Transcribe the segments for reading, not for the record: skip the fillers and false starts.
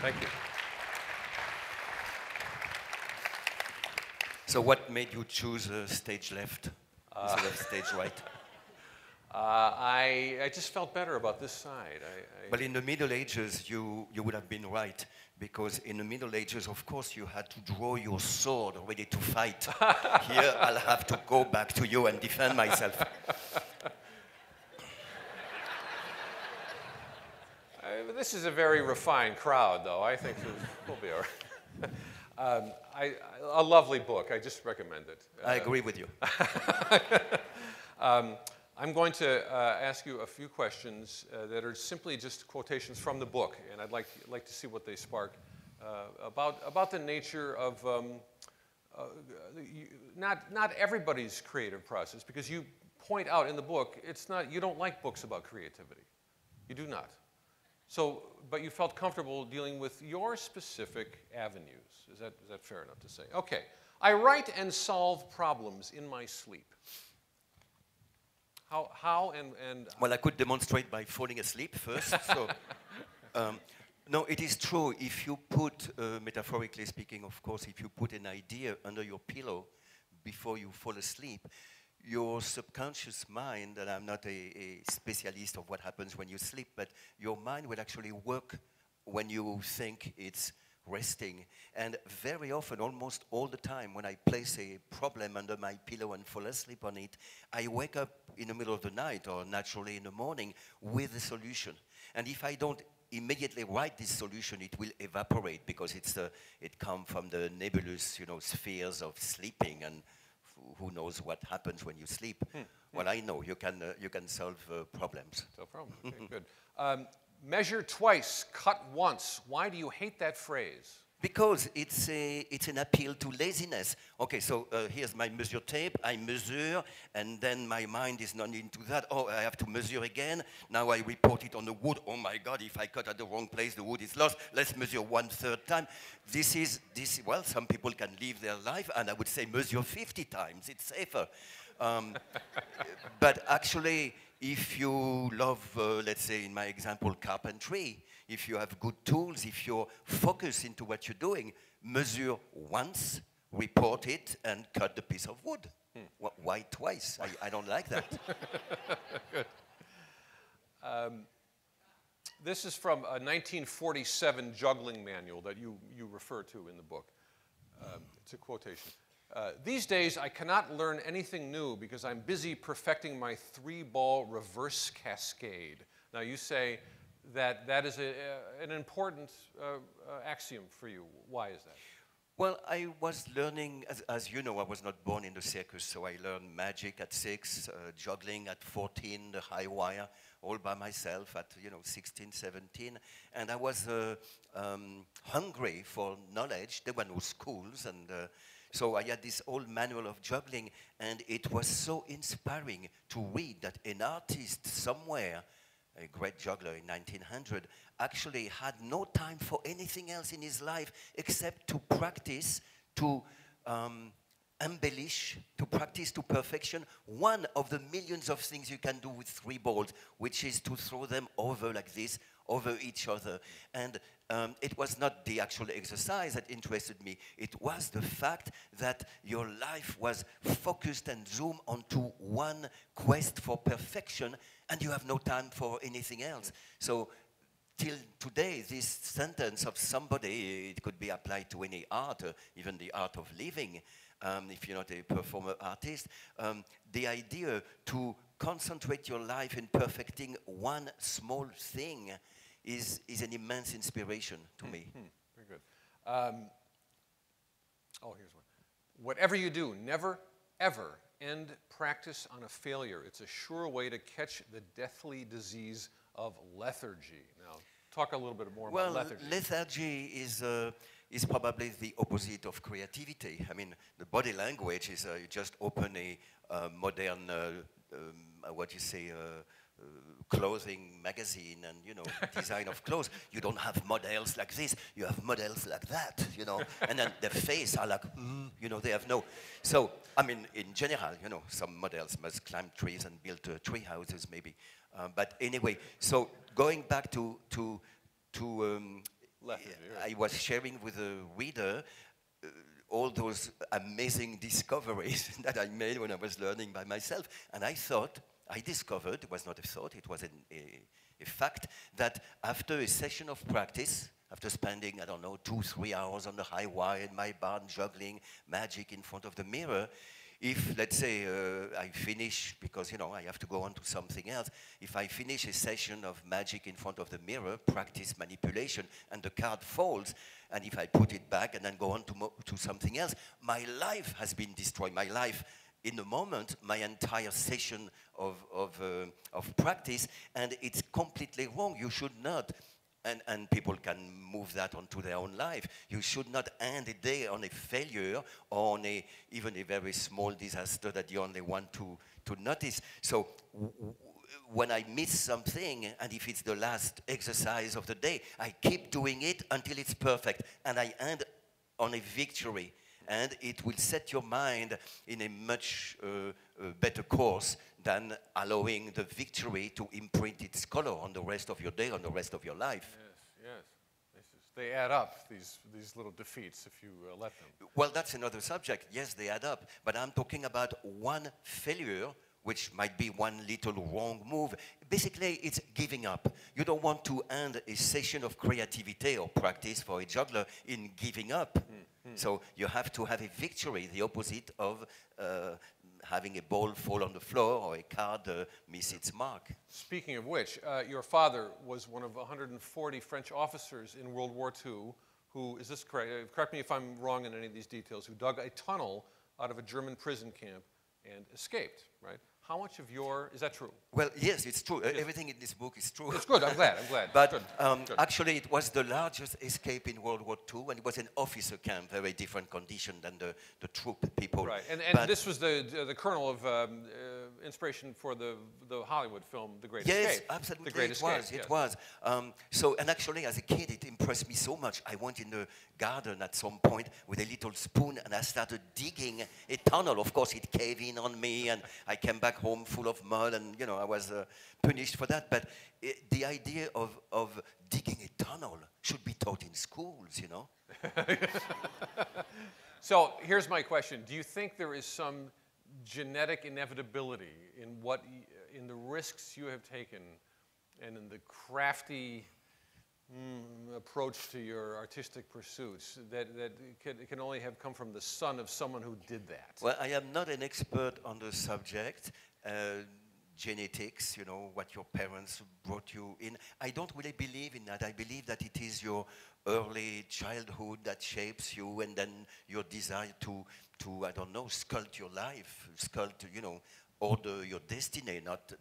Thank you. So what made you choose stage left instead of stage right? I just felt better about this side. But in the Middle Ages, you would have been right, because in the Middle Ages, of course, you had to draw your sword ready to fight. Here, I'll have to go back to you and defend myself. This is a very refined crowd, though. I think we'll be all right. A lovely book. I just recommend it. I agree with you. I'm going to ask you a few questions that are simply just quotations from the book, and I'd like to see what they spark about the nature of not everybody's creative process, because you point out in the book you don't like books about creativity. You do not. So, but you felt comfortable dealing with your specific avenues. Is that fair enough to say? Okay. I write and solve problems in my sleep. How and well, I could demonstrate by falling asleep first. So, no, it is true. If you put, metaphorically speaking, of course, if you put an idea under your pillow before you fall asleep, your subconscious mind, and I'm not a specialist of what happens when you sleep, but your mind will actually work when you think it's resting. And very often, almost all the time, when I place a problem under my pillow and fall asleep on it, I wake up in the middle of the night or naturally in the morning with a solution. And if I don't immediately write this solution, it will evaporate, because it comes from the nebulous, spheres of sleeping, and who knows what happens when you sleep. Well, I know you can solve problems. No problem. Okay, good. Measure twice, cut once. Why do you hate that phrase? Because it's an appeal to laziness. Okay, so here's my measure tape. I measure, and then my mind is not into that. Oh, I have to measure again. Now I report it on the wood. Oh my God, if I cut at the wrong place, the wood is lost. Let's measure 1/3 time. Well, some people can live their life, and I would say measure 50 times. It's safer. But actually, if you love, let's say in my example, carpentry, if you have good tools, if you're focused into what you're doing, measure once, report it, and cut the piece of wood. Why twice? I don't like that. Good. This is from a 1947 juggling manual that you refer to in the book. It's a quotation. These days, I cannot learn anything new because I'm busy perfecting my 3-ball reverse cascade. Now, you say that is an important axiom for you. Why is that? Well, I was learning, as you know, I was not born in the circus, so I learned magic at 6, juggling at 14, the high wire, all by myself at 16, 17, and I was hungry for knowledge. There were no schools, and so I had this old manual of juggling, and it was so inspiring to read that an artist somewhere, a great juggler in 1900, actually had no time for anything else in his life except to practice, to embellish, to practice to perfection one of the millions of things you can do with 3 balls, which is to throw them over like this, over each other. And it was not the actual exercise that interested me. It was the fact that your life was focused and zoomed onto one quest for perfection, and you have no time for anything else. So till today, this sentence of somebody, it could be applied to any art, even the art of living, if you're not a performer artist, the idea to concentrate your life in perfecting one small thing is an immense inspiration to me. Very good. Here's one. Whatever you do, never, ever end practice on a failure. It's a sure way to catch the deathly disease of lethargy. Now, talk a little bit more about lethargy. Well, lethargy is probably the opposite of creativity. I mean, the body language is you just open a modern, clothing magazine and, design of clothes. You don't have models like this. You have models like that, And then their face are like, they have no. So, I mean, in general, some models must climb trees and build tree houses, maybe. But anyway, so going back to I was sharing with the reader all those amazing discoveries that I made when I was learning by myself. And I discovered, it was not a thought, it was a fact, that after a session of practice, after spending, I don't know, 2-3 hours on the high wire in my barn juggling magic in front of the mirror, if, let's say, I finish, because, you know, I have to go on to something else, if I finish a session of magic in front of the mirror, practice manipulation, and the card falls, and if I put it back and then go on to something else, my life has been destroyed. My life, in a moment, my entire session of practice, and it's completely wrong. You should not. And people can move that onto their own life. You should not end a day on a failure or on even a very small disaster that you only want to notice. So when I miss something, and if it's the last exercise of the day, I keep doing it until it's perfect, and I end on a victory. And it will set your mind in a much better course than allowing the victory to imprint its color on the rest of your day, on the rest of your life. Yes. They add up, these little defeats, if you let them. Well, that's another subject. Yes, they add up. But I'm talking about one failure, which might be one little wrong move. Basically, it's giving up. You don't want to end a session of creativity or practice for a juggler in giving up. So you have to have a victory, the opposite of having a ball fall on the floor or a card miss its mark. Speaking of which, your father was one of 140 French officers in World War II who, is this correct? Correct me if I'm wrong in any of these details, who dug a tunnel out of a German prison camp and escaped, right? How much of is that true? Well, yes, it's true. Yes. Everything in this book is true. It's good, I'm glad. But good. Actually, it was the largest escape in World War II, and it was an officer camp, very different condition than the troop people. Right, and this was the kernel of inspiration for the Hollywood film, The Great Escape. Yes, absolutely, it was. And actually, as a kid, it impressed me so much. I went in the garden at some point with a little spoon, and I started digging a tunnel. Of course, it caved in on me, and I came back home full of mud, and you know I was punished for that. But the idea of digging a tunnel should be taught in schools, you know. So here's my question: do you think there is some genetic inevitability in the risks you have taken, and in the crafty approach to your artistic pursuits that can only have come from the son of someone who did that? Well, I am not an expert on the subject. Genetics, you know, what your parents brought you in. I don't really believe in that. I believe that it is your early childhood that shapes you, and then your desire to I don't know, sculpt your life, you know, order your destiny, not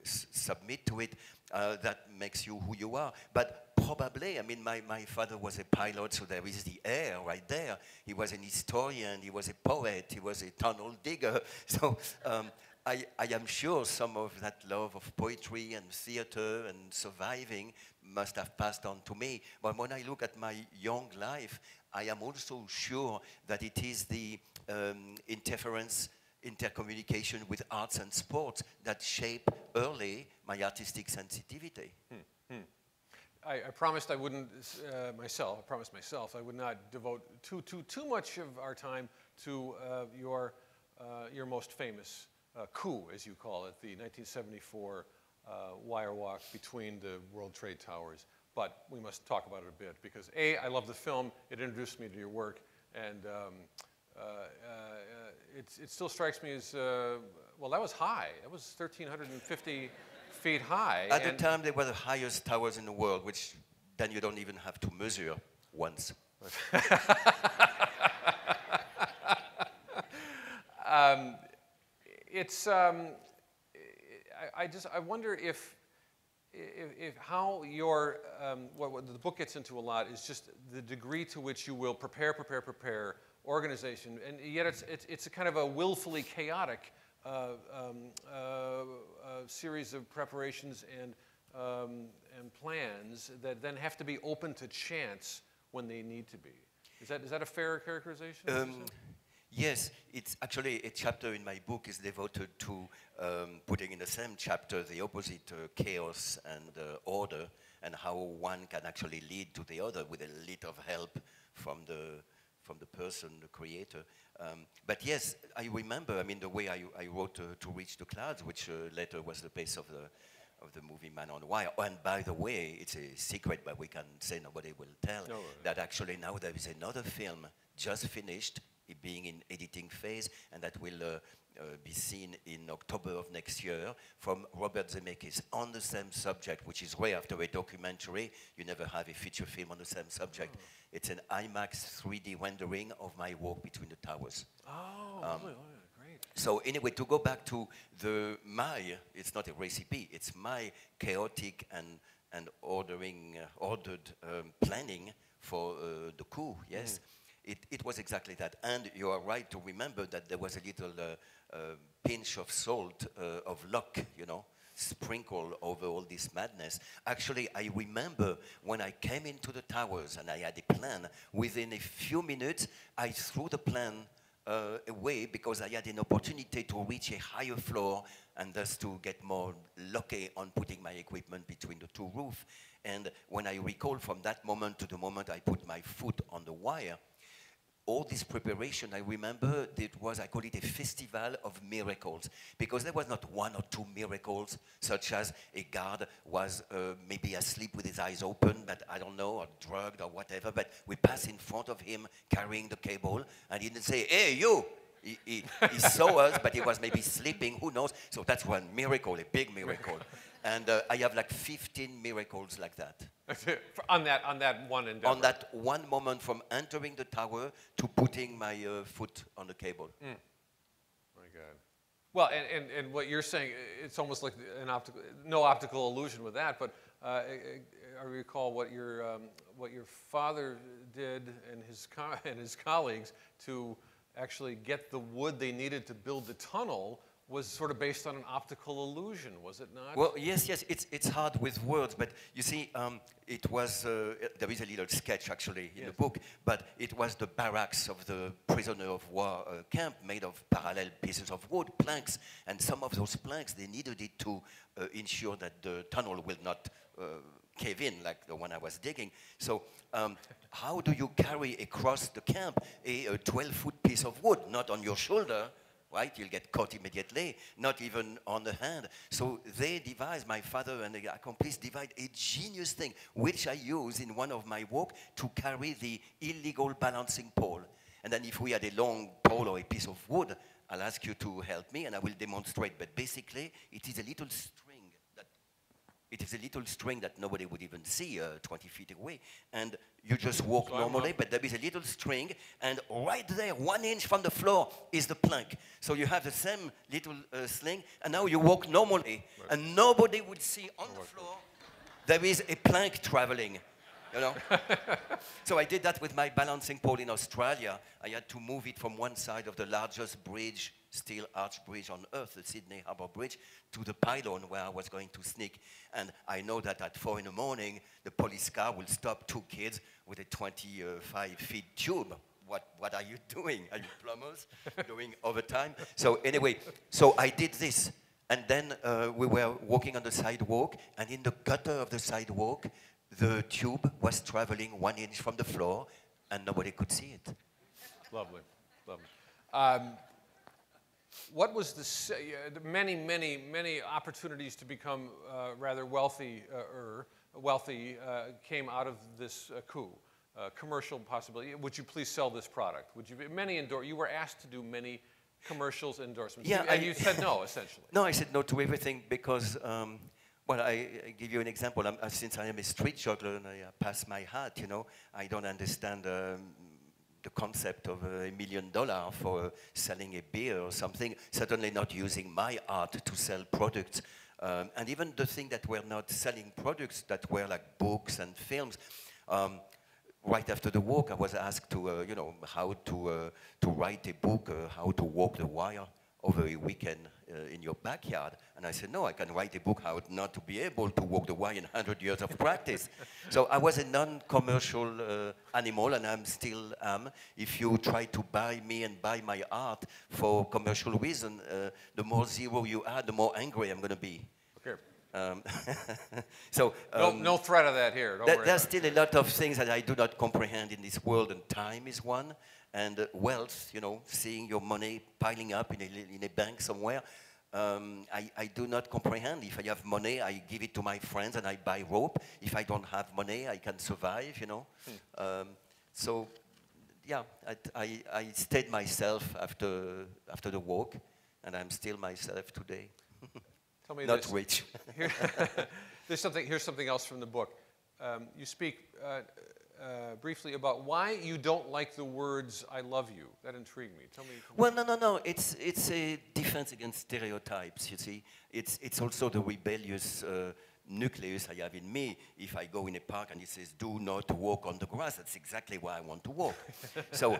submit to it, that makes you who you are. But probably, I mean, my father was a pilot, so there is the air right there. He was an historian, he was a poet, he was a tunnel digger. So I am sure some of that love of poetry and theater and surviving must have passed on to me. But when I look at my young life, I am also sure that it is the intercommunication with arts and sports that shape early my artistic sensitivity. I promised I wouldn't myself. I promised myself I would not devote too much of our time to your most famous coup, as you call it, the 1974 wire walk between the World Trade Towers. But we must talk about it a bit because A, I love the film. It introduced me to your work, and it still strikes me as well. That was high. That was 1,350 feet high. At the time, they were the highest towers in the world, which then you don't even have to measure once. I wonder if how your what the book gets into a lot is just the degree to which you will prepare organization, and yet it's a kind of a willfully chaotic series of preparations and plans that then have to be open to chance when they need to be. Is that a fair characterization? Yes, it's actually a chapter in my book is devoted to putting in the same chapter the opposite, chaos and order. and how one can actually lead to the other with a little help from the person, the creator. But yes, I remember, I mean, the way I wrote To Reach the Clouds, which later was the base of the movie Man on Wire. And by the way, it's a secret, but we can say nobody will tell, that actually now there is another film just finished, it being in editing phase, and that will be seen in October of next year from Robert Zemeckis on the same subject, which is rare after a documentary. You never have a feature film on the same subject. Oh. It's an IMAX 3D rendering of my walk between the towers. Oh, great. So anyway, to go back to it's not a recipe, it's my chaotic and ordered planning for the coup, yes? It was exactly that. And you are right to remember that there was a little pinch of salt, of luck, you know, sprinkled over all this madness. Actually, I remember when I came into the towers and I had a plan, within a few minutes, I threw the plan away because I had an opportunity to reach a higher floor and thus to get more lucky on putting my equipment between the two roofs. And when I recall from that moment to the moment I put my foot on the wire, all this preparation, I remember, I call it a festival of miracles, because there was not one or two miracles, such as a guard was maybe asleep with his eyes open, but I don't know, or drugged or whatever, but we passed in front of him carrying the cable, and he didn't say, hey, you! He saw us, but he was maybe sleeping, who knows? So that's one miracle, a big miracle. And I have like 15 miracles like that. on that one endeavor. On that one moment from entering the tower to putting my foot on the cable. My God. Well, and what you're saying, it's almost like no optical illusion with that, but I recall what your father did and his colleagues to actually get the wood they needed to build the tunnel was sort of based on an optical illusion, was it not? Well, yes, it's hard with words, but you see, it was, there is a little sketch actually in the book, but it was the barracks of the prisoner of war camp made of parallel pieces of wood, planks, and some of those planks, they needed it to ensure that the tunnel will not cave in like the one I was digging. So how do you carry across the camp a 12-foot piece of wood, not on your shoulder, right? You'll get caught immediately, not even on the hand. So they devised, my father and the accomplice devised a genius thing, which I use in one of my walk to carry the illegal balancing pole. And then if we had a long pole or a piece of wood, I'll ask you to help me and I will demonstrate. But basically, it is a little string that nobody would even see 20 feet away. And you just walk normally, but there is a little string, and right there, 1 inch from the floor, is the plank. So you have the same little sling, and now you walk normally, and nobody would see on the floor there is a plank traveling. You know? So I did that with my balancing pole in Australia. I had to move it from one side of the largest bridge, steel arch bridge on Earth, the Sydney Harbour Bridge, to the pylon where I was going to sneak. And I know that at 4 in the morning, the police car will stop 2 kids with a 25-feet tube. What are you doing? Are you plumbers doing overtime? So anyway, so I did this. And then we were walking on the sidewalk, and in the gutter of the sidewalk, the tube was traveling 1 inch from the floor, and nobody could see it. Lovely, lovely. What was the many opportunities to become rather wealthy came out of this coup? Commercial possibility. Would you please sell this product? Would you? You were asked to do many commercials, endorsements. Yeah, and you said no, essentially. No, I said no to everything because. Well, I give you an example. Since I am a street juggler and I pass my hat, you know, I don't understand the concept of $1 million for selling a beer or something. Certainly not using my art to sell products. And even the thing that were not selling products, that were like books and films. Right after the walk, I was asked to, you know, how to write a book, how to walk the wire over a weekend in your backyard. And I said, no, I can write a book how not to be able to walk the wire in 100 years of practice. So I was a non-commercial animal, and I'm still am. If you try to buy me and buy my art for commercial reason, the more zero you add, the more angry I'm going to be. Okay. So no threat of that here. Don't worry there's about it. still a lot of things that I do not comprehend in this world, and time is one. And wealth, you know, seeing your money piling up in a bank somewhere. I do not comprehend. If I have money, I give it to my friends and I buy rope. If I don't have money, I can survive, you know. So, yeah, I stayed myself after the walk, and I'm still myself today. Tell me Not this. rich. Here's something else from the book. You speak briefly about why you don't like the words "I love you." That intrigued me. Tell me. Well, no. It's a defense against stereotypes. You see, it's also the rebellious nucleus I have in me. If I go in a park and it says "Do not walk on the grass," that's exactly where I want to walk. So,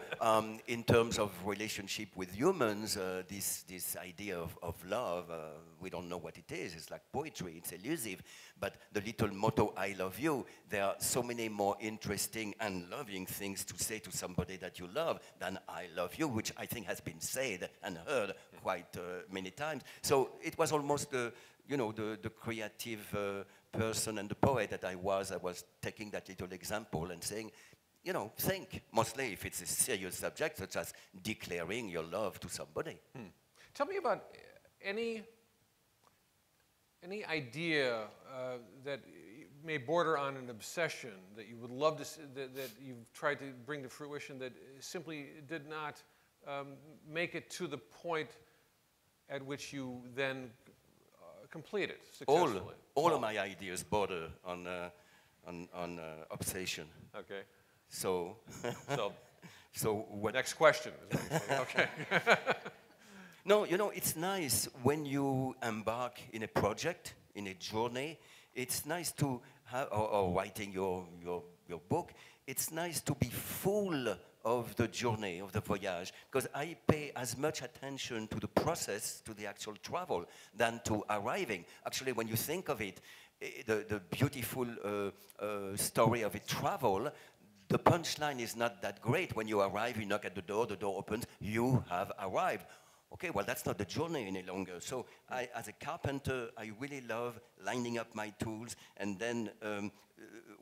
in terms of relationship with humans, this idea of love, we don't know what it is. It's like poetry. It's elusive. But the little motto "I love you," there are so many more interesting and loving things to say to somebody that you love than "I love you," which I think has been said and heard quite many times. So it was almost the creative person and the poet that I was taking that little example and saying, you know, think, mostly if it's a serious subject, such as declaring your love to somebody. Tell me about any idea that may border on an obsession that you would love to see, that you've tried to bring to fruition that simply did not make it to the point at which you then complete it successfully. All of my ideas border on obsession. Okay. So what? Next question. Is what you're saying. Okay. No, you know, it's nice when you embark in a project, in a journey. It's nice to have, or writing your book. It's nice to be full of the journey, of the voyage, because I pay as much attention to the process, to the actual travel, than to arriving. Actually, when you think of it, the beautiful story of a travel, the punchline is not that great. When you arrive, you knock at the door opens, you have arrived. Okay, well, that's not the journey any longer. So as a carpenter, I really love lining up my tools and then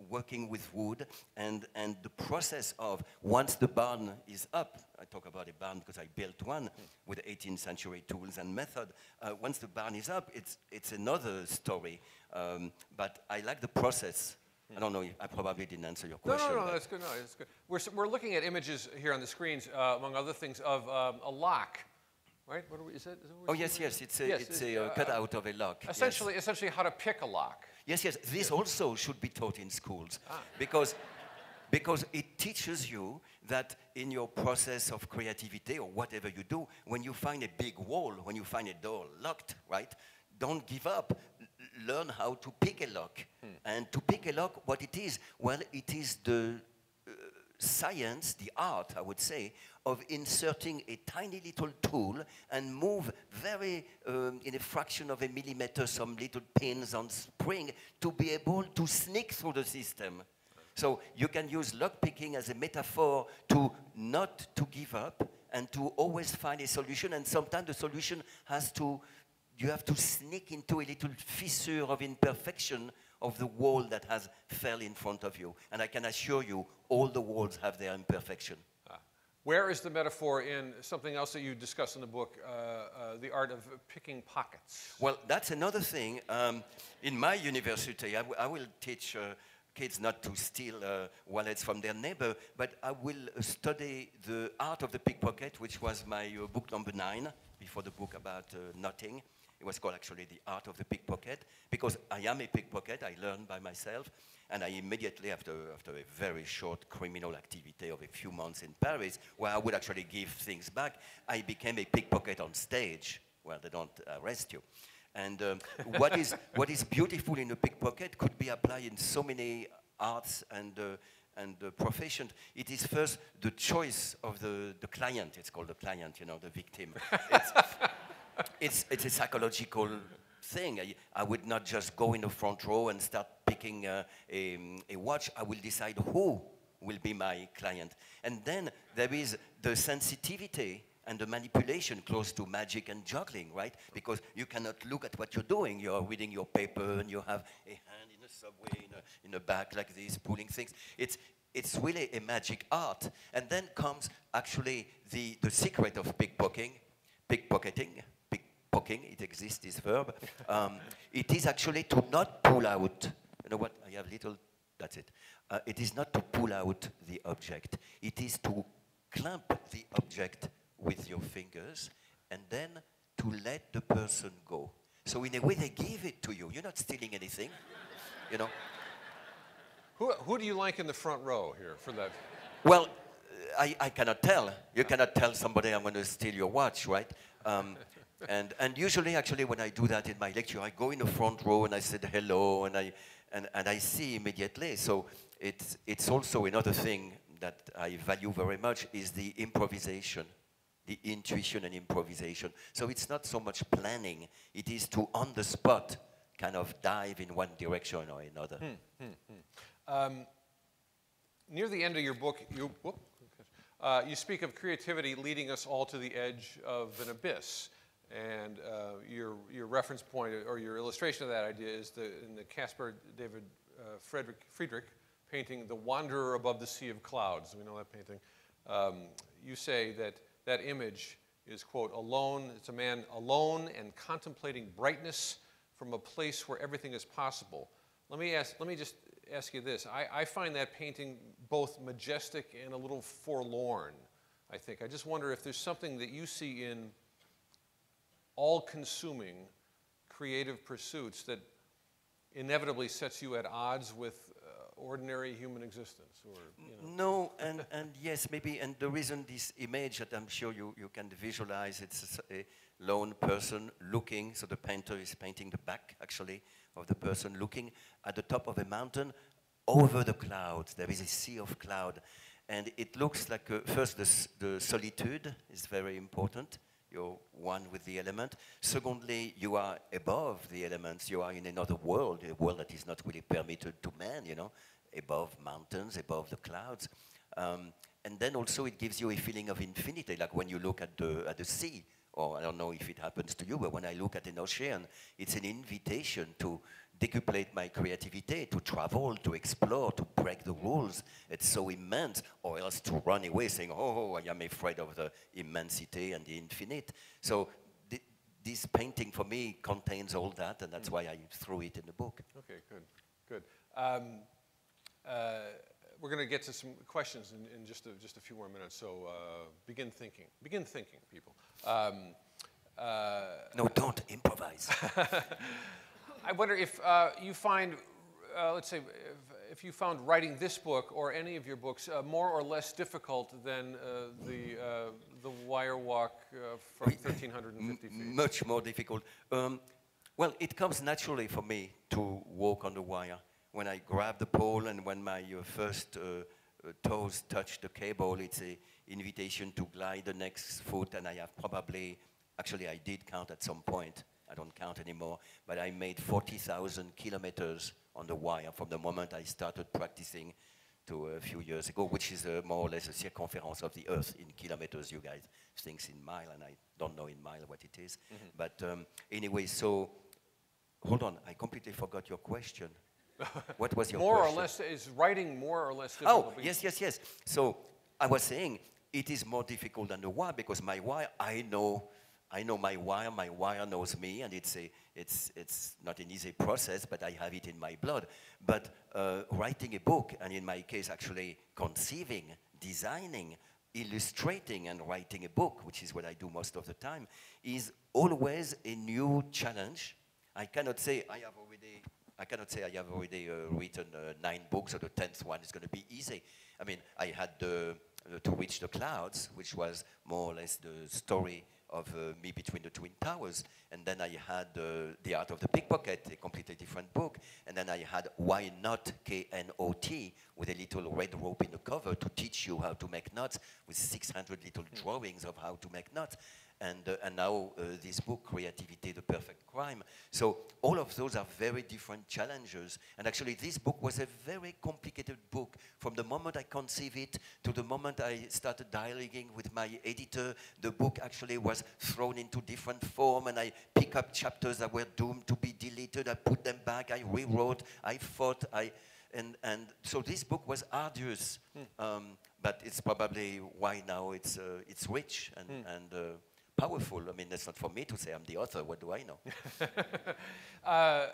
working with wood, and the process of once the barn is up, I talk about a barn because I built one with 18th century tools and method. Once the barn is up, it's another story. But I like the process. I don't know, I probably didn't answer your question. No, that's good. No, that's good. We're looking at images here on the screens, among other things, of a lock. Right? Is that oh, yes. It's a cutout of a lock. Essentially how to pick a lock. Yes. This also should be taught in schools because it teaches you that in your process of creativity or whatever you do, when you find a big wall, when you find a door locked, right? Don't give up. Learn how to pick a lock. And to pick a lock, what it is? Well, it is the science, the art, I would say, of inserting a tiny little tool and move very, in a fraction of a millimeter, some little pins on spring to be able to sneak through the system. So you can use lockpicking as a metaphor to not to give up and to always find a solution. And sometimes the solution you have to sneak into a little fissure of imperfection of the wall that has fell in front of you. And I can assure you, all the walls have their imperfection. Where is the metaphor in something else that you discuss in the book, the art of picking pockets? Well, that's another thing. In my university, I will teach kids not to steal wallets from their neighbor, but I will study the art of the pickpocket, which was my book number 9, before the book about nothing. It was called actually The Art of the Pickpocket, because I am a pickpocket, I learned by myself, and I immediately, after a very short criminal activity of a few months in Paris, where I would actually give things back, I became a pickpocket on stage, where they don't arrest you. And what is beautiful in a pickpocket could be applied in so many arts and professions. It is first the choice of the client. It's called the client, you know, the victim. It's a psychological thing. I would not just go in the front row and start picking a watch. I will decide who will be my client. And then there is the sensitivity and the manipulation close to magic and juggling, right? Because you cannot look at what you're doing. You're reading your paper and you have a hand in a subway, in a bag like this, pulling things. It's really a magic art. And then comes actually the secret of pickpocketing, it exists, this verb. It is actually to not pull out, you know what, I have little, that's it. It is not to pull out the object. It is to clamp the object with your fingers and then to let the person go. So in a way, they give it to you. You're not stealing anything, you know. Who do you like in the front row here for that? Well, I cannot tell. You cannot tell somebody I'm going to steal your watch, right? And usually, actually, when I do that in my lecture, I go in the front row and I said hello, and I see immediately. So it's also another thing that I value very much is the improvisation, the intuition and improvisation. So it's not so much planning. It is to, on the spot, kind of dive in one direction or another. Near the end of your book, you speak of creativity leading us all to the edge of an abyss. And your reference point, or your illustration of that idea, is in the Caspar David Friedrich painting The Wanderer Above the Sea of Clouds. We know that painting. You say that image is, quote, alone. It's a man alone and contemplating brightness from a place where everything is possible. Let me just ask you this. I find that painting both majestic and a little forlorn, I think. I just wonder if there's something that you see in all-consuming creative pursuits that inevitably sets you at odds with ordinary human existence, or, you know. No, and yes, maybe, and the reason this image that I'm sure you can visualize, it's a lone person looking, so the painter is painting the back, actually, of the person looking at the top of a mountain over the clouds. There is a sea of cloud, and it looks like, first, the solitude is very important. You're one with the element. Secondly, you are above the elements. You are in another world, a world that is not really permitted to man, you know, above mountains, above the clouds. And then also it gives you a feeling of infinity, like when you look at the sea, or I don't know if it happens to you, but when I look at an ocean, it's an invitation to decuplate my creativity, to travel, to explore, to break the rules. It's so immense, or else to run away saying, oh, I am afraid of the immensity and the infinite. So this painting for me contains all that, and that's why I threw it in the book. Okay, good. We're going to get to some questions in just a few more minutes, so begin thinking. Begin thinking, people. No, don't improvise. I wonder if you find, let's say, if you found writing this book or any of your books more or less difficult than the wire walk from 1,350 feet. Much more difficult. Well, it comes naturally for me to walk on the wire. When I grab the pole and when my first toes touch the cable, it's an invitation to glide the next foot, and I have probably, actually I did count at some point, I don't count anymore, but I made 40,000 kilometers on the wire from the moment I started practicing to a few years ago, which is more or less a circumference of the Earth in kilometers. You guys think in mile, and I don't know in mile what it is. Mm-hmm. But anyway, so, hold on, I completely forgot your question. What was your more question? Or less, is writing more or less difficult? Oh, yes. So I was saying it is more difficult than the wire because my wire, I know my wire knows me, and it's not an easy process, but I have it in my blood. But writing a book, and in my case actually conceiving, designing, illustrating and writing a book, which is what I do most of the time, is always a new challenge. I cannot say I have already written 9 books, or the 10th one is going to be easy. I mean, I had To Reach the Clouds, which was more or less the story of me between the Twin Towers. And then I had The Art of the Pickpocket, a completely different book. And then I had Why Not, K-N-O-T, with a little red rope in the cover to teach you how to make knots, with 600 little drawings of how to make knots. and now this book, Creativity, the Perfect Crime. So all of those are very different challenges. And actually, this book was a very complicated book. From the moment I conceived it to the moment I started dialoguing with my editor, the book actually was thrown into different form, and I pick up chapters that were doomed to be deleted. I put them back. I rewrote. I fought. And so this book was arduous, but it's probably why now it's rich and powerful. I mean, that's not for me to say. I'm the author. What do I know?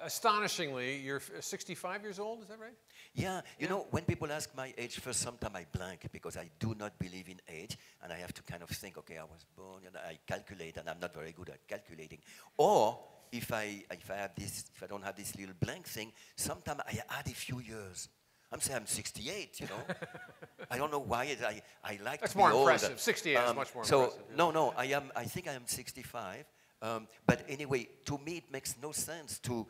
Astonishingly, you're 65 years old, is that right? Yeah. You know, when people ask my age, first sometimes I blank because I do not believe in age, and I have to kind of think, okay, I was born, and I calculate, and I'm not very good at calculating. Or if I don't have this little blank thing, sometimes I add a few years. I'm saying I'm 68, you know. I don't know why I like That's to be more older. impressive. 68 is much more so impressive. Yeah. No, I think I am 65. But anyway, to me it makes no sense to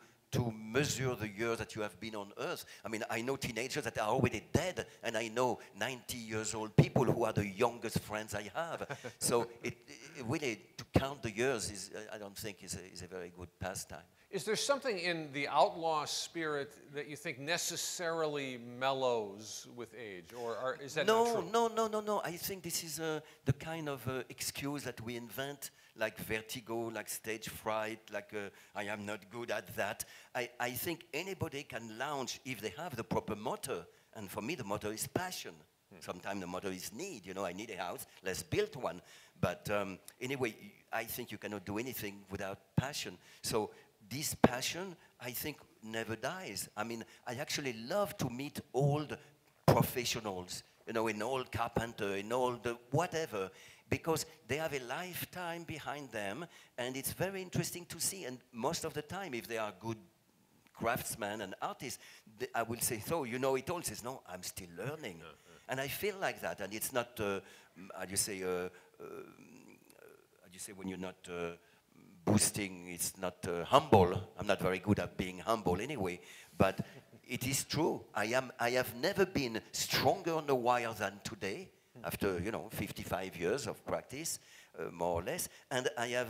measure the years that you have been on Earth. I mean, I know teenagers that are already dead, and I know 90 years old people who are the youngest friends I have. So it really, to count the years is, I don't think is a very good pastime. Is there something in the outlaw spirit that you think necessarily mellows with age, or is that not true? No. I think this is the kind of excuse that we invent, like vertigo, like stage fright, like I am not good at that. I think anybody can launch if they have the proper motor, and for me the motor is passion. Sometimes the motor is need. You know, I need a house, let's build one. But anyway, I think you cannot do anything without passion. So this passion, I think, never dies. I mean, I actually love to meet old professionals, you know, an old carpenter, an old whatever, because they have a lifetime behind them, and it's very interesting to see. And most of the time, if they are good craftsmen and artists, I will say, so, you know it all. Says, no, I'm still learning. And I feel like that, and it's not, how do you say when you're not boosting, it's not humble. I'm not very good at being humble anyway, but it is true. I have never been stronger on the wire than today, after, you know, 55 years of practice, more or less, and I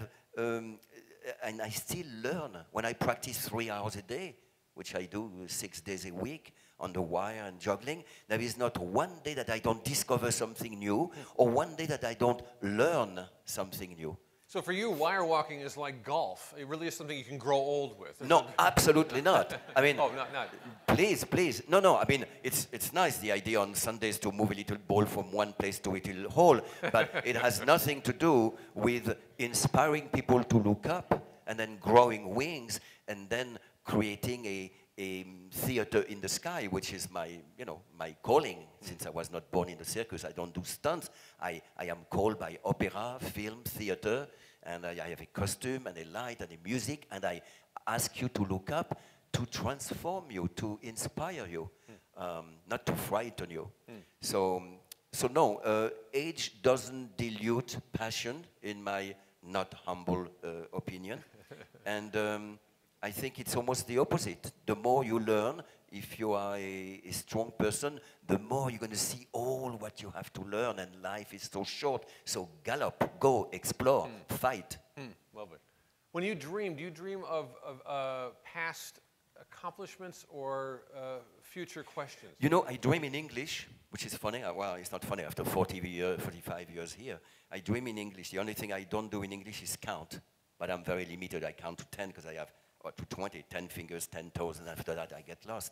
still learn. When I practice 3 hours a day, which I do 6 days a week on the wire and juggling, there is not one day that I don't discover something new, or one day that I don't learn something new. So for you, wire walking is like golf. It really is something you can grow old with. No, absolutely not. I mean, oh, not. Please. No. I mean, it's nice, the idea on Sundays to move a little ball from one place to a little hole, but it has nothing to do with inspiring people to look up and then growing wings and then creating a theater in the sky, which is my calling. Since I was not born in the circus, I don't do stunts. I am called by opera, film, theater, and I have a costume and a light and a music, and I ask you to look up, to transform you, to inspire you, not to frighten you. So no, age doesn't dilute passion, in my not humble opinion, and I think it's almost the opposite. The more you learn, if you are a strong person, the more you're going to see all what you have to learn, and life is so short. So gallop, go, explore, fight. Lovely. When you dream, do you dream of past accomplishments or future questions? You know, I dream in English, which is funny. Well, it's not funny after 45 years here. I dream in English. The only thing I don't do in English is count. But I'm very limited. I count to 10 because I have, or to 20, 10 fingers, 10 toes, and after that I get lost.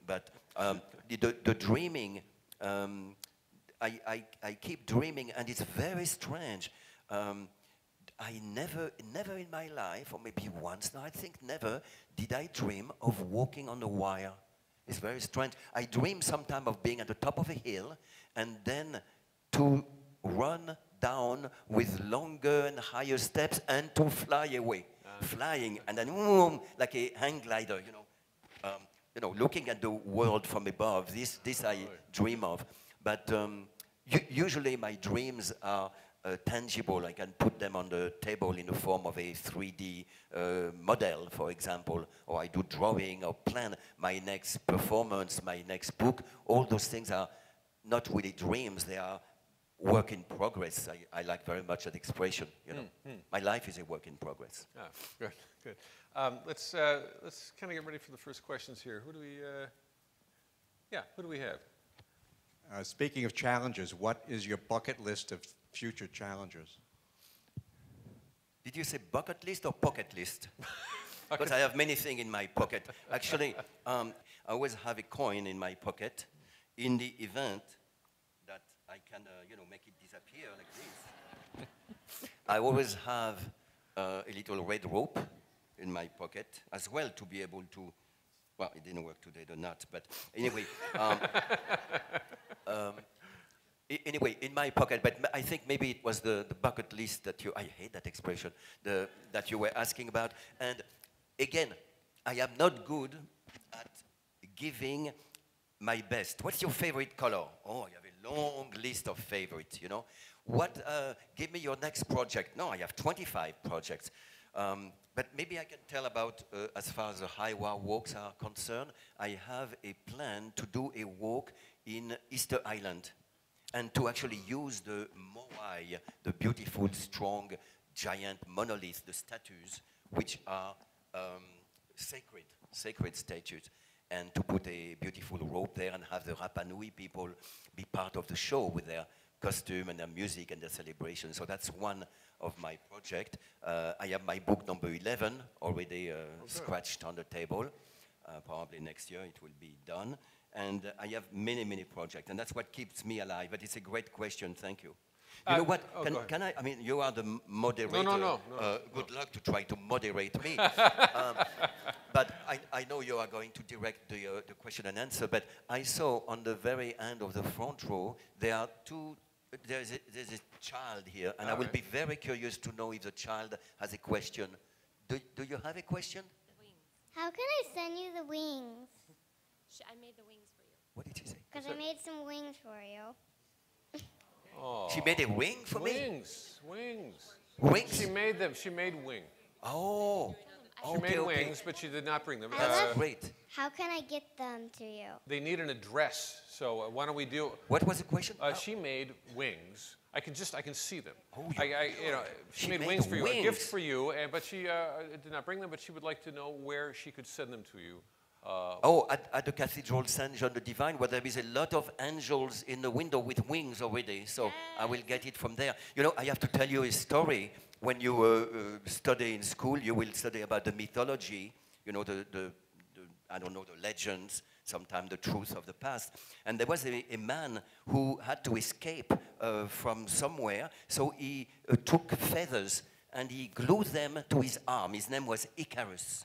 But the dreaming, I keep dreaming, and it's very strange. I never in my life, or maybe once now, I think never, did I dream of walking on a wire. It's very strange. I dream sometimes of being at the top of a hill, and then to run down with longer and higher steps and to fly away. Flying, and then like a hang glider, looking at the world from above. This I dream of. But usually my dreams are tangible. I can put them on the table in the form of a 3D model, for example, or I do drawing or plan my next performance, my next book. All those things are not really dreams. They are work in progress. I like very much that expression. You know, my life is a work in progress. Ah, good, good. Let's kind of get ready for the first questions here. Who do we? Who do we have? Speaking of challenges, what is your bucket list of future challenges? Did you say bucket list or pocket list? Because I have many things in my pocket. Actually, I always have a coin in my pocket in the event that I can, make it disappear like this. I always have a little red rope in my pocket as well to be able to, well, it didn't work today, the nut, but anyway. Anyway, in my pocket, but I think maybe it was the bucket list that I hate that expression, that you were asking about. And again, I am not good at giving my best. What's your favorite color? Oh, you have a long list of favorites, you know. Give me your next project. No, I have 25 projects. But maybe I can tell about, as far as the highway walks are concerned, I have a plan to do a walk in Easter Island and to actually use the moai, the beautiful, strong, giant monoliths, the statues, which are sacred statues, and to put a beautiful rope there and have the Rapa Nui people be part of the show with their costume and their music and their celebration. So that's one of my project. I have my book number 11 already scratched on the table. Probably next year it will be done. And I have many, many projects, and that's what keeps me alive. But it's a great question. Thank you. You know what? Can I mean, you are the moderator. No. Good luck to try to moderate me. But I know you are going to direct the question and answer. But I saw on the very end of the front row there are there's a child here, and I will be very curious to know if the child has a question. Do you have a question? The wings. How can I send you the wings? I made the wings for you. What did she say? Because I made some wings for you. Oh. She made a wing for me? Wings. Wings? She made them. She made wing. Oh. She made wings, but she did not bring them. That's great. How can I get them to you? They need an address, so why don't we do? What was the question? She made wings. I can see them. Oh, she made wings for you, a gift for you, but she did not bring them. But she would like to know where she could send them to you. At the Cathedral Saint John the Divine, where there is a lot of angels in the window with wings already. So I will get it from there. You know, I have to tell you a story. When you study in school, you will study about the mythology. You know, the I don't know, the legends, sometimes the truth of the past. And there was a man who had to escape from somewhere. So he took feathers and he glued them to his arm. His name was Icarus.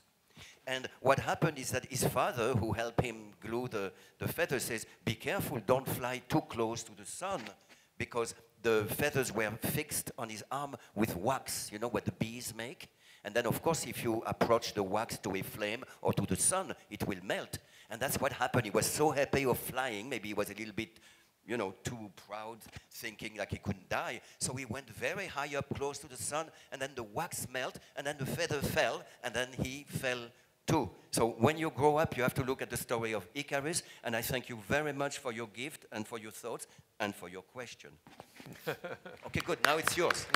And what happened is that his father, who helped him glue the feathers, says, be careful, don't fly too close to the sun, because the feathers were fixed on his arm with wax, you know what the bees make? And then, of course, if you approach the wax to a flame or to the sun, it will melt. And that's what happened. He was so happy of flying, maybe he was a little bit, you know, too proud, thinking like he couldn't die. So he went very high up, close to the sun, and then the wax melted, and then the feather fell, and then he fell too. So when you grow up, you have to look at the story of Icarus, and I thank you very much for your gift and for your thoughts and for your question. Okay, good. Now it's yours.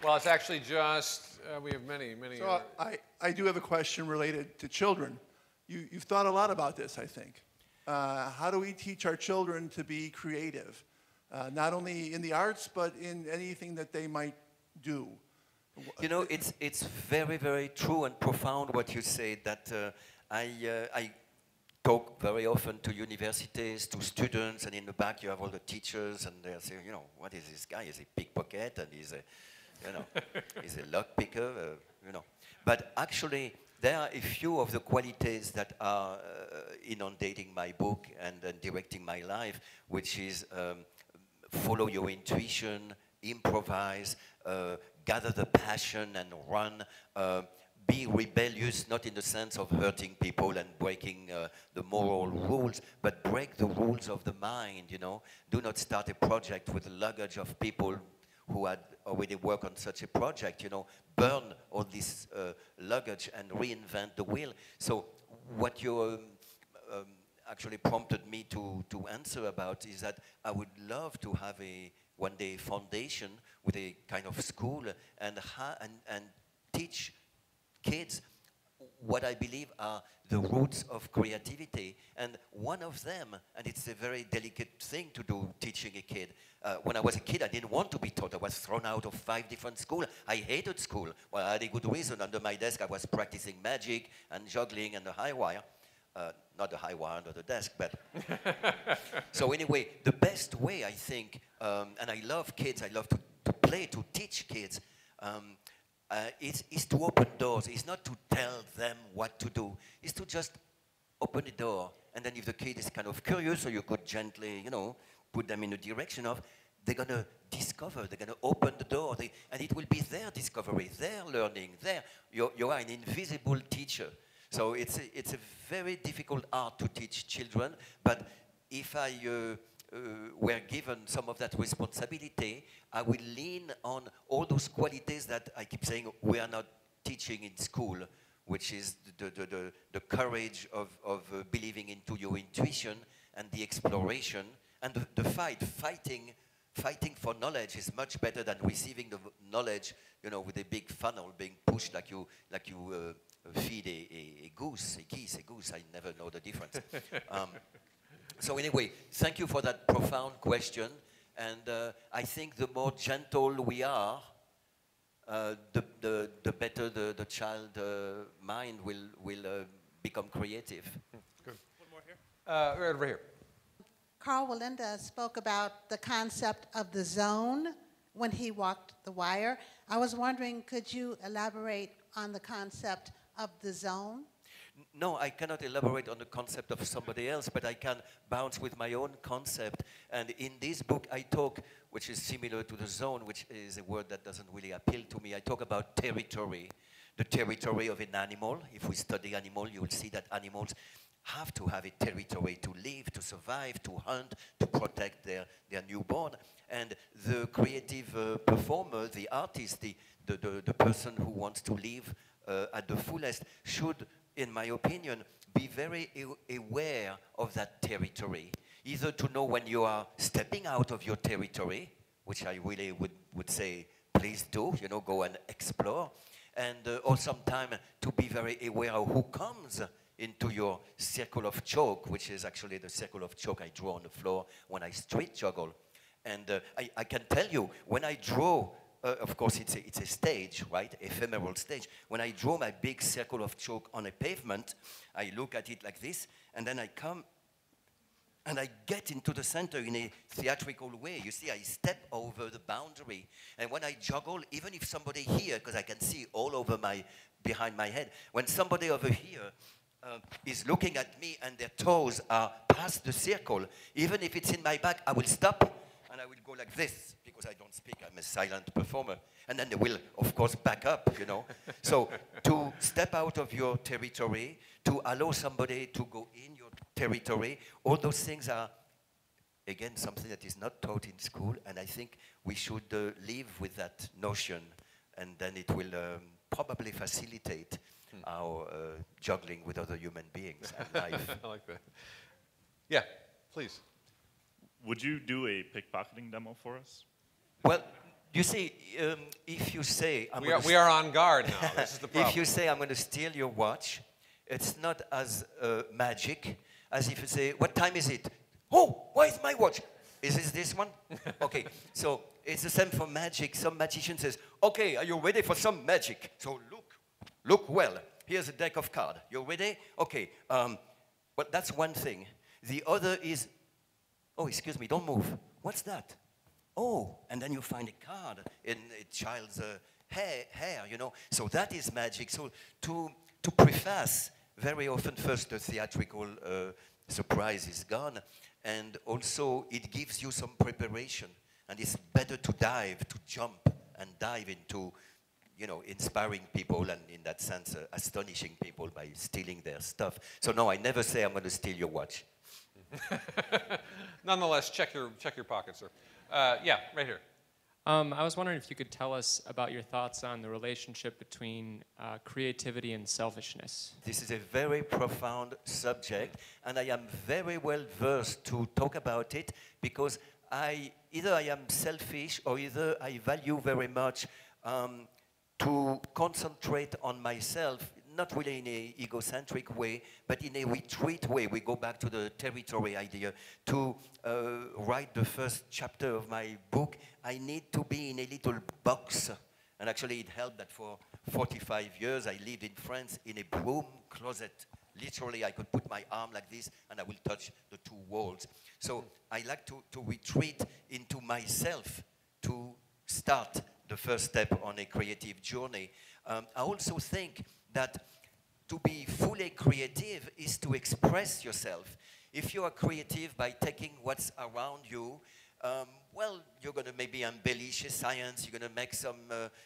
Well, it's actually just, we have many. So I do have a question related to children. You've thought a lot about this, I think. How do we teach our children to be creative? Not only in the arts, but in anything that they might do. You know, it's very, very true and profound what you say, that I talk very often to universities, to students, and in the back you have all the teachers, and they say, you know, what is this guy? Is he pickpocket? And he's a, you know, he's a lock picker, you know. But actually, there are a few of the qualities that are inundating my book and directing my life, which is follow your intuition, improvise, gather the passion and run, be rebellious, not in the sense of hurting people and breaking the moral rules, but break the rules of the mind, you know. Do not start a project with a luggage of people who had already worked on such a project, you know. Burn all this luggage and reinvent the wheel. So what you actually prompted me to answer about is that I would love to have one day foundation with a kind of school and teach kids what I believe are the roots of creativity. And one of them, and it's a very delicate thing to do, teaching a kid. When I was a kid, I didn't want to be taught. I was thrown out of 5 different schools. I hated school. Well, I had a good reason. Under my desk, I was practicing magic and juggling and the high wire. Not the high wire under the desk, but... So anyway, the best way, I think, and I love kids, I love to play, to teach kids, is to open doors. It's not to tell them what to do. It's to just open the door. And then if the kid is kind of curious, or you could gently, put them in the direction of, they're going to discover, they're going to open the door, and it will be their discovery, their learning, you are an invisible teacher. So it's a very difficult art to teach children, but if I were given some of that responsibility, I will lean on all those qualities that I keep saying we are not teaching in school, which is the courage of believing into your intuition and the exploration and the fighting for knowledge is much better than receiving the knowledge, with a big funnel being pushed like you feed a goose, a geese, a goose. I never know the difference. So anyway, thank you for that profound question. And I think the more gentle we are, the better the child mind will become creative. Good. One more here. Right over here. Carl Walenda spoke about the concept of the zone when he walked the wire. I was wondering, could you elaborate on the concept of the zone? No, I cannot elaborate on the concept of somebody else, but I can bounce with my own concept. And in this book, I talk, which is similar to the zone, which is a word that doesn't really appeal to me. I talk about territory, the territory of an animal. If we study animal, you will see that animals have to have a territory to live, to survive, to hunt, to protect their newborn. And the creative performer, the artist, the person who wants to live at the fullest should, in my opinion, be very aware of that territory. Either to know when you are stepping out of your territory, which I really would say, please do, go and explore. And or sometimes to be very aware of who comes into your circle of chalk, which is actually the circle of chalk I draw on the floor when I street juggle. And I can tell you, when I draw, of course it's a stage, right? Ephemeral stage. When I draw my big circle of chalk on a pavement, I look at it like this, and then I come and I get into the center in a theatrical way. You see, I step over the boundary. And when I juggle, even if somebody here, because I can see all over behind my head, when somebody over here is looking at me and their toes are past the circle, even if it's in my back, I will stop and I will go like this because I don't speak, I'm a silent performer. And then they will, of course, back up, So to step out of your territory, to allow somebody to go in your territory, all those things are, again, something that is not taught in school, and I think we should live with that notion, and then it will probably facilitate our juggling with other human beings and life. I like that. Yeah, please. Would you do a pickpocketing demo for us? Well, you see, if you say... We are on guard now. This is the problem. If you say, I'm going to steal your watch, it's not as magic as if you say, what time is it? Oh, why is my watch? Is this one? Okay, so it's the same for magic. Some magician says, okay, are you ready for some magic? So look well. Here's a deck of cards. You ready? Okay, well, that's one thing. The other is, oh, excuse me, don't move. What's that? Oh, and then you find a card in a child's hair, So that is magic. So to preface, very often first the theatrical surprise is gone, and also it gives you some preparation. And it's better to jump and dive into, inspiring people and in that sense astonishing people by stealing their stuff. So no, I never say I'm going to steal your watch. Nonetheless, check your pocket, sir. Yeah, right here. I was wondering if you could tell us about your thoughts on the relationship between creativity and selfishness. This is a very profound subject, and I am very well versed to talk about it because either I am selfish or either I value very much to concentrate on myself, not really in an egocentric way, but in a retreat way. We go back to the territory idea. To write the first chapter of my book, I need to be in a little box. And actually it helped that for 45 years I lived in France in a broom closet. Literally, I could put my arm like this and I will touch the two walls. So I like to retreat into myself to start the first step on a creative journey. I also think that to be fully creative is to express yourself. If you are creative by taking what's around you, well, you're going to maybe embellish science, you're going to make some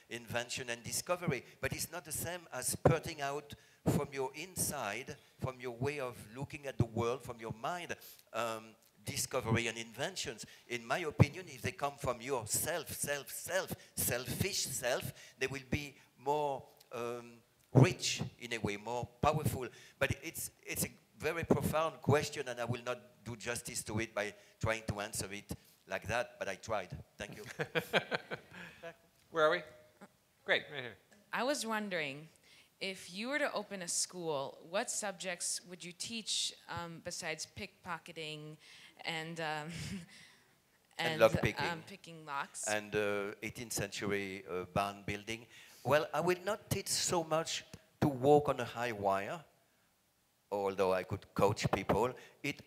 invention and discovery, but it's not the same as spurting out from your inside, from your way of looking at the world, from your mind, discovery and inventions. In my opinion, if they come from your selfish self, they will be more rich in a way, more powerful. But it's a very profound question, and I will not do justice to it by trying to answer it like that, but I tried. Thank you. Where are we? Great, right here. I was wondering, if you were to open a school, what subjects would you teach besides pickpocketing and picking locks? And 18th century barn building. Well, I will not teach so much to walk on a high wire, although I could coach people.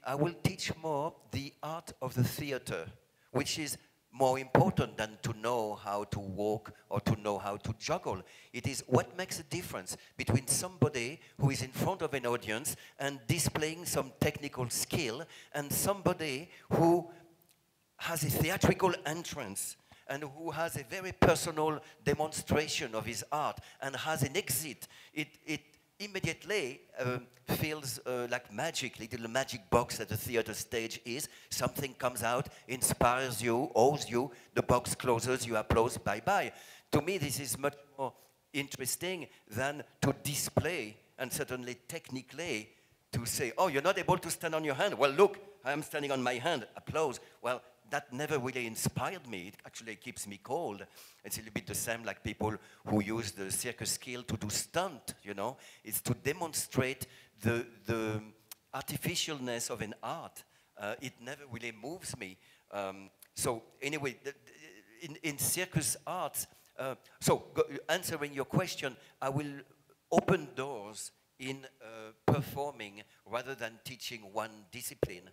I will teach more the art of the theater, which is more important than to know how to walk or to know how to juggle. It is what makes a difference between somebody who is in front of an audience and displaying some technical skill and somebody who has a theatrical entrance and who has a very personal demonstration of his art and has an exit. It immediately feels like magic, little magic box that the theater stage is. Something comes out, inspires you, owes you, the box closes, you applause, bye-bye. To me, this is much more interesting than to display, and certainly technically, to say, oh, you're not able to stand on your hand. Well, look, I'm standing on my hand, applause. Well, that never really inspired me. It actually keeps me cold. It's a little bit the same like people who use the circus skill to do stunt, you know. It's to demonstrate the artificialness of an art. It never really moves me. So anyway, in circus arts, answering your question, I will open doors in performing rather than teaching one discipline.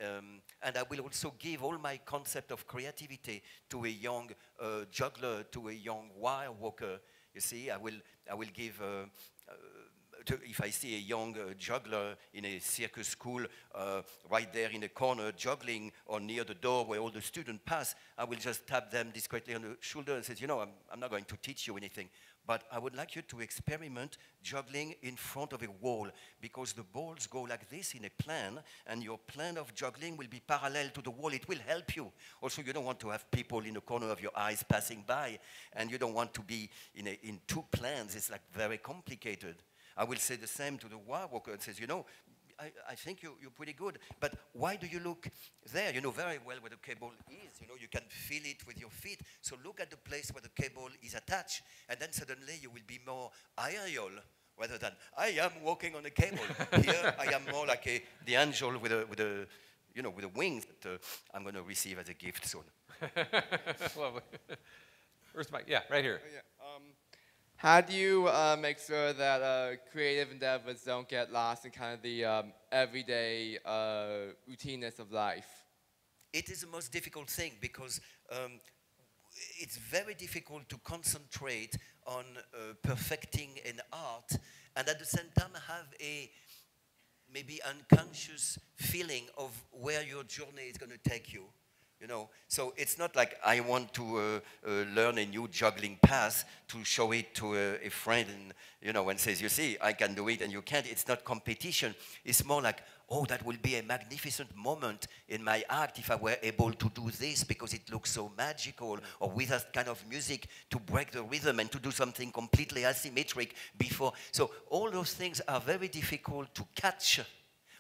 And I will also give all my concept of creativity to a young juggler, to a young wire walker. You see, I will give, if I see a young juggler in a circus school right there in the corner juggling or near the door where all the students pass, I will just tap them discreetly on the shoulder and say, you know, I'm not going to teach you anything, but I would like you to experiment juggling in front of a wall, because the balls go like this in a plan, and your plan of juggling will be parallel to the wall. It will help you. Also, you don't want to have people in the corner of your eyes passing by, and you don't want to be in two plans. It's like very complicated. I will say the same to the wire walker and says, you know, I think you're pretty good, but why do you look there? You know very well where the cable is. You know, you can feel it with your feet. So look at the place where the cable is attached, and then suddenly you will be more aerial rather than I am walking on a cable. Here I am more like the angel with a wings that I'm going to receive as a gift soon. Lovely. Where's Mike? Yeah, right here. Yeah. How do you make sure that creative endeavors don't get lost in kind of the everyday routineness of life? It is the most difficult thing because it's very difficult to concentrate on perfecting an art and at the same time have a maybe unconscious feeling of where your journey is going to take you. You know, so it's not like I want to learn a new juggling pass to show it to a friend, and you know, and says, you see, I can do it and you can't. It's not competition. It's more like oh, that will be a magnificent moment in my act if I were able to do this because it looks so magical, or with that kind of music to break the rhythm and to do something completely asymmetric before. So all those things are very difficult to catch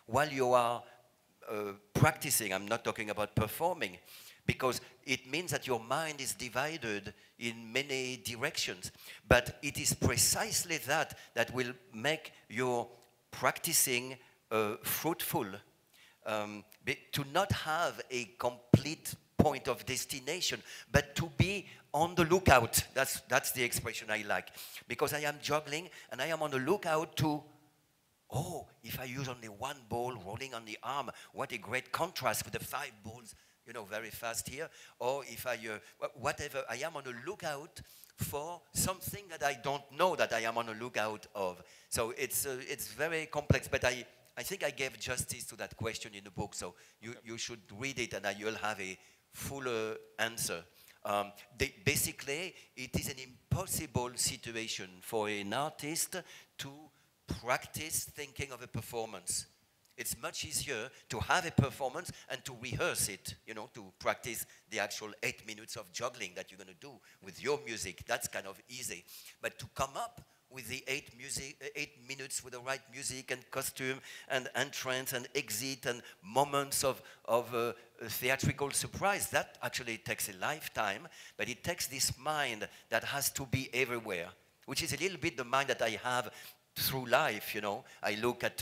while you are practicing. I'm not talking about performing, because it means that your mind is divided in many directions. But it is precisely that that will make your practicing fruitful, to not have a complete point of destination, but to be on the lookout. That's the expression I like, because I am juggling and I am on the lookout to, oh, if I use only one ball rolling on the arm, what a great contrast with the 5 balls, you know, very fast here. Or if I, whatever, I am on the lookout for something that I don't know that I am on the lookout of. So it's very complex, but I think I gave justice to that question in the book, so you should read it and you'll have a fuller answer. Basically, it is an impossible situation for an artist to practice thinking of a performance. It's much easier to have a performance and to rehearse it, you know, to practice the actual 8 minutes of juggling that you're going to do with your music. That's kind of easy. But to come up with the 8 minutes with the right music and costume and entrance and exit and moments of theatrical surprise, that actually takes a lifetime, but it takes this mind that has to be everywhere, which is a little bit the mind that I have through life, you know. I look at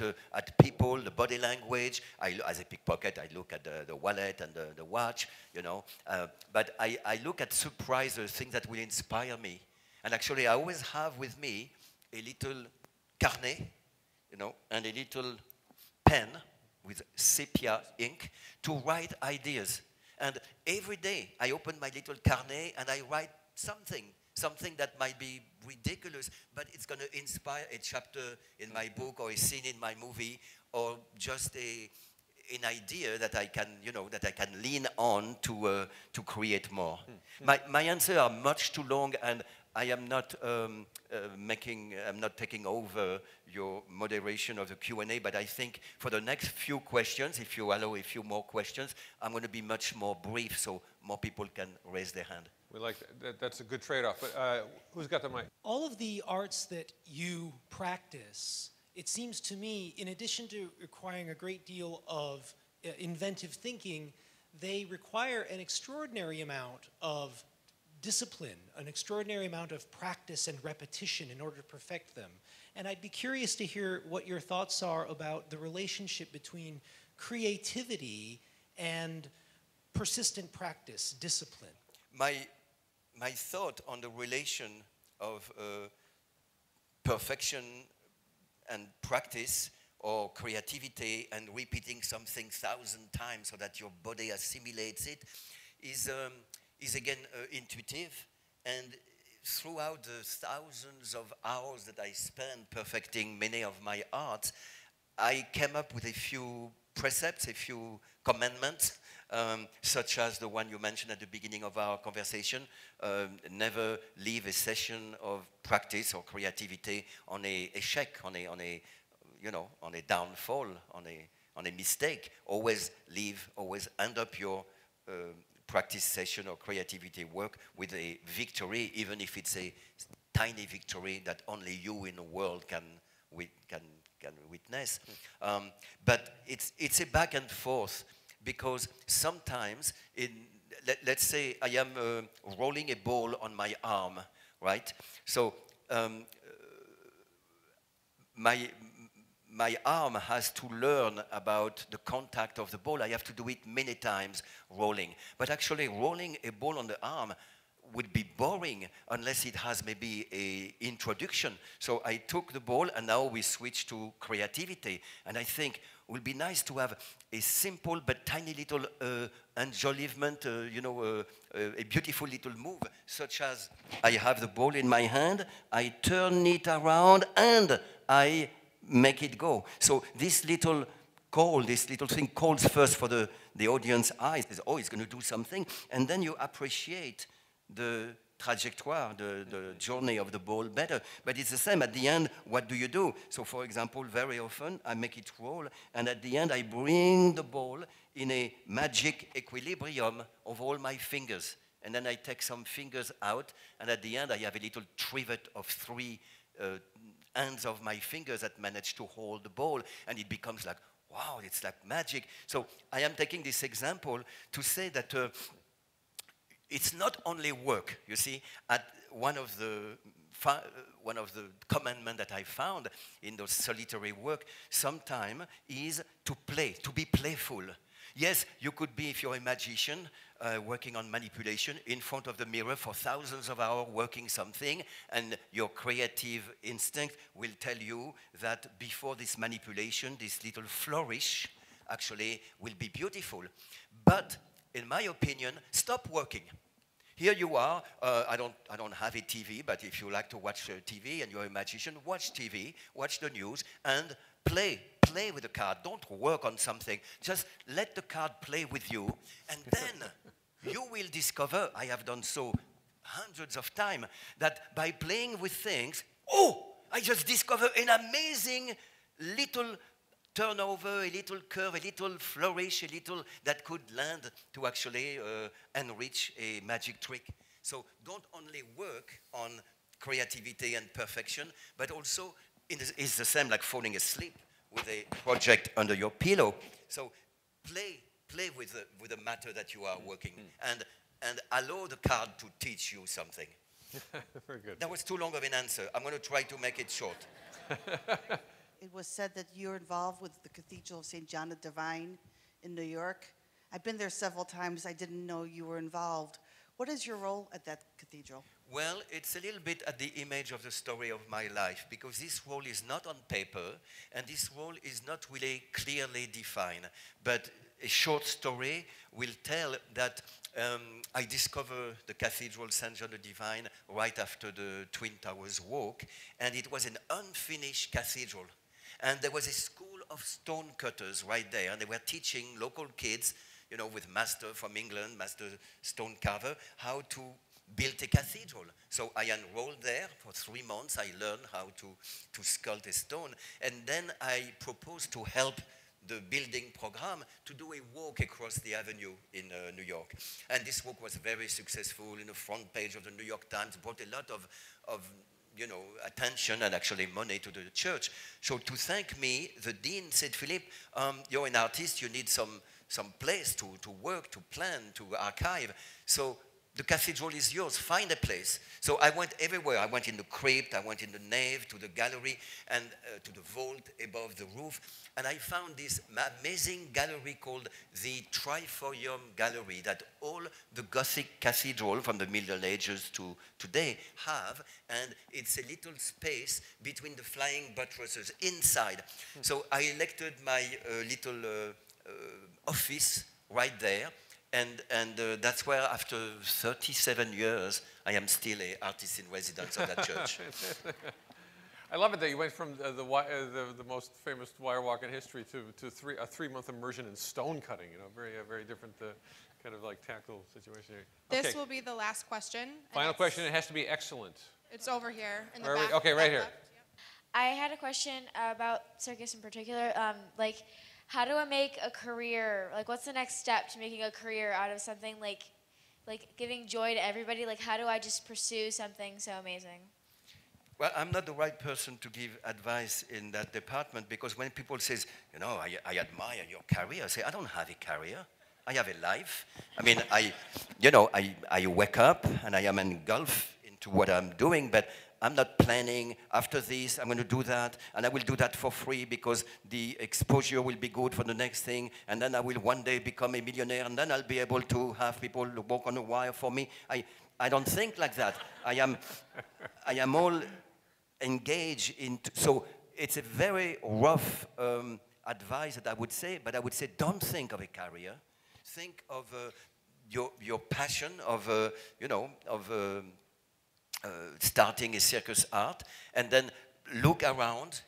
people, the body language. As a pickpocket, I look at the wallet and the watch, you know. But I look at surprises, things that will inspire me. And actually, I always have with me a little carnet, you know, and a little pen with sepia ink to write ideas. And every day, I open my little carnet and I write something that might be ridiculous, but it's going to inspire a chapter in my book or a scene in my movie, or just an idea that I can, you know, that I can lean on to create more. My answers are much too long, and I am not I'm not taking over your moderation of the Q&A, but I think for the next few questions, if you allow a few more questions, I'm going to be much more brief so more people can raise their hand. We like that. That's a good trade-off. But who's got the mic? All of the arts that you practice, it seems to me, in addition to requiring a great deal of inventive thinking, they require an extraordinary amount of discipline, an extraordinary amount of practice and repetition in order to perfect them. And I'd be curious to hear what your thoughts are about the relationship between creativity and persistent practice, discipline. My thought on the relation of perfection and practice, or creativity and repeating something 1,000 times so that your body assimilates it, is again intuitive. And throughout the thousands of hours that I spent perfecting many of my arts, I came up with a few precepts, a few commandments, such as the one you mentioned at the beginning of our conversation. Never leave a session of practice or creativity on a échec, on a downfall, on a mistake. Always end up your practice session or creativity work with a victory, even if it's a tiny victory that only you in the world can witness. But it's a back and forth, because sometimes, let's say I am rolling a ball on my arm, right? So my arm has to learn about the contact of the ball. I have to do it many times rolling. But actually rolling a ball on the arm would be boring unless it has maybe an introduction. So I took the ball and now we switch to creativity. And I think it would be nice to have a simple but tiny little enjolivement, a beautiful little move, such as I have the ball in my hand, I turn it around and I make it go. So this little call, this little thing calls first for the audience eyes. Oh, he's going to do something. And then you appreciate the trajectoire, the journey of the ball better. But it's the same. At the end, what do you do? So, for example, very often I make it roll, and at the end I bring the ball in a magic equilibrium of all my fingers. And then I take some fingers out, and at the end I have a little trivet of 3 ends of my fingers that manage to hold the ball, and it becomes like, wow, it's like magic. So I am taking this example to say that it's not only work. You see, at one of the commandments that I found in those solitary work sometime is to play, to be playful. Yes, you could be, if you're a magician, working on manipulation in front of the mirror for thousands of hours working something, and your creative instinct will tell you that before this manipulation, this little flourish actually will be beautiful. But in my opinion, stop working. Here you are, I don't have a TV, but if you like to watch TV and you're a magician, watch TV, watch the news, and play with the card. Don't work on something. Just let the card play with you, and then you will discover, I have done so hundreds of times, that by playing with things, oh, I just discover an amazing little turnover, a little curve, a little flourish, a little that could land to actually enrich a magic trick. So don't only work on creativity and perfection, but also it's the same like falling asleep with a project under your pillow. So play with the matter that you are working, and allow the card to teach you something. Very good. That was too long of an answer. I'm going to try to make it short. It was said that you're involved with the Cathedral of St. John the Divine in New York. I've been there several times. I didn't know you were involved. What is your role at that cathedral? Well, it's a little bit at the image of the story of my life, because this role is not on paper, and this role is not really clearly defined. But a short story will tell that I discovered the Cathedral St. John the Divine right after the Twin Towers walk, and it was an unfinished cathedral. And there was a school of stone cutters right there, and they were teaching local kids, you know, with master from England, master stone carver, how to build a cathedral. So I enrolled there for 3 months. I learned how to sculpt a stone. And then I proposed to help the building program to do a walk across the avenue in New York. And this walk was very successful. In the front page of the New York Times, brought a lot of you know, attention and actually money to the church. So to thank me, the dean said, Philippe, you're an artist, you need some place to work, to plan, to archive. So the cathedral is yours, find a place. So I went everywhere. I went in the crypt, I went in the nave, to the gallery, and to the vault above the roof. And I found this amazing gallery called the Triforium Gallery that all the Gothic cathedral from the Middle Ages to today have. And it's a little space between the flying buttresses inside. So I elected my little office right there. And that's where, after 37 years, I am still an artist in residence of that church. I love it that you went from the most famous wire walk in history to a 3-month immersion in stone cutting. You know, very different kind of like tactile situation here. This Okay. will be the last question. Final question. It has to be excellent. It's over here in the Where are we? back. Okay, right here. left. Yep. I had a question about circus in particular. Like, how do I make a career? Like, what's the next step to making a career out of something like giving joy to everybody? Like, how do I just pursue something so amazing? Well, I'm not the right person to give advice in that department, because when people say, you know, I admire your career, I say, I don't have a career. I have a life. I mean, I wake up and I am engulfed into what I'm doing, but I'm not planning, after this, I'm going to do that, and I will do that for free because the exposure will be good for the next thing, and then I will one day become a millionaire, and then I'll be able to have people walk on a wire for me. I don't think like that. I am all engaged in, so it's a very rough advice that I would say, but I would say don't think of a career. Think of your passion of, starting a circus art, and then look around,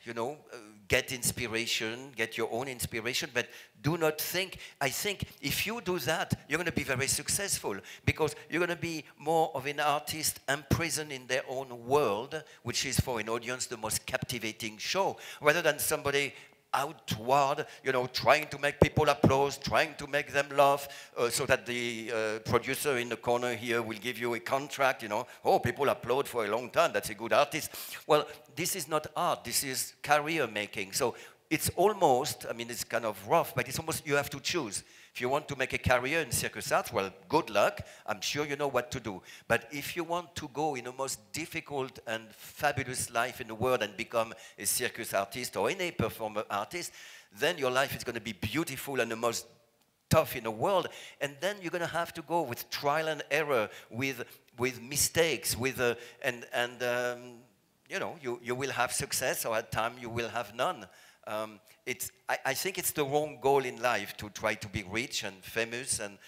get inspiration, get your own inspiration, but do not think. I think if you do that, you're going to be very successful because you're going to be more of an artist imprisoned in their own world, which is for an audience the most captivating show, rather than somebody outward, you know, trying to make people applaud, trying to make them laugh, so that the producer in the corner here will give you a contract, you know, oh, people applaud for a long time, that's a good artist. Well, this is not art, this is career making. So it's almost, I mean, it's kind of rough, but it's almost, you have to choose. If you want to make a career in circus arts, well, good luck. I'm sure you know what to do. But if you want to go in the most difficult and fabulous life in the world and become a circus artist or any performer artist, then your life is going to be beautiful and the most tough in the world. And then you're going to have to go with trial and error, with mistakes, with you know, you will have success, or at times you will have none. I think it's the wrong goal in life to try to be rich and famous and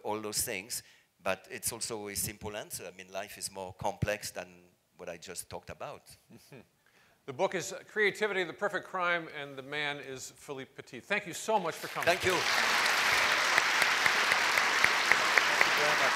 all those things, but it's also a simple answer. I mean, life is more complex than what I just talked about. The book is Creativity, the Perfect Crime, and the man is Philippe Petit. Thank you so much for coming. Thank you. Thank you very much.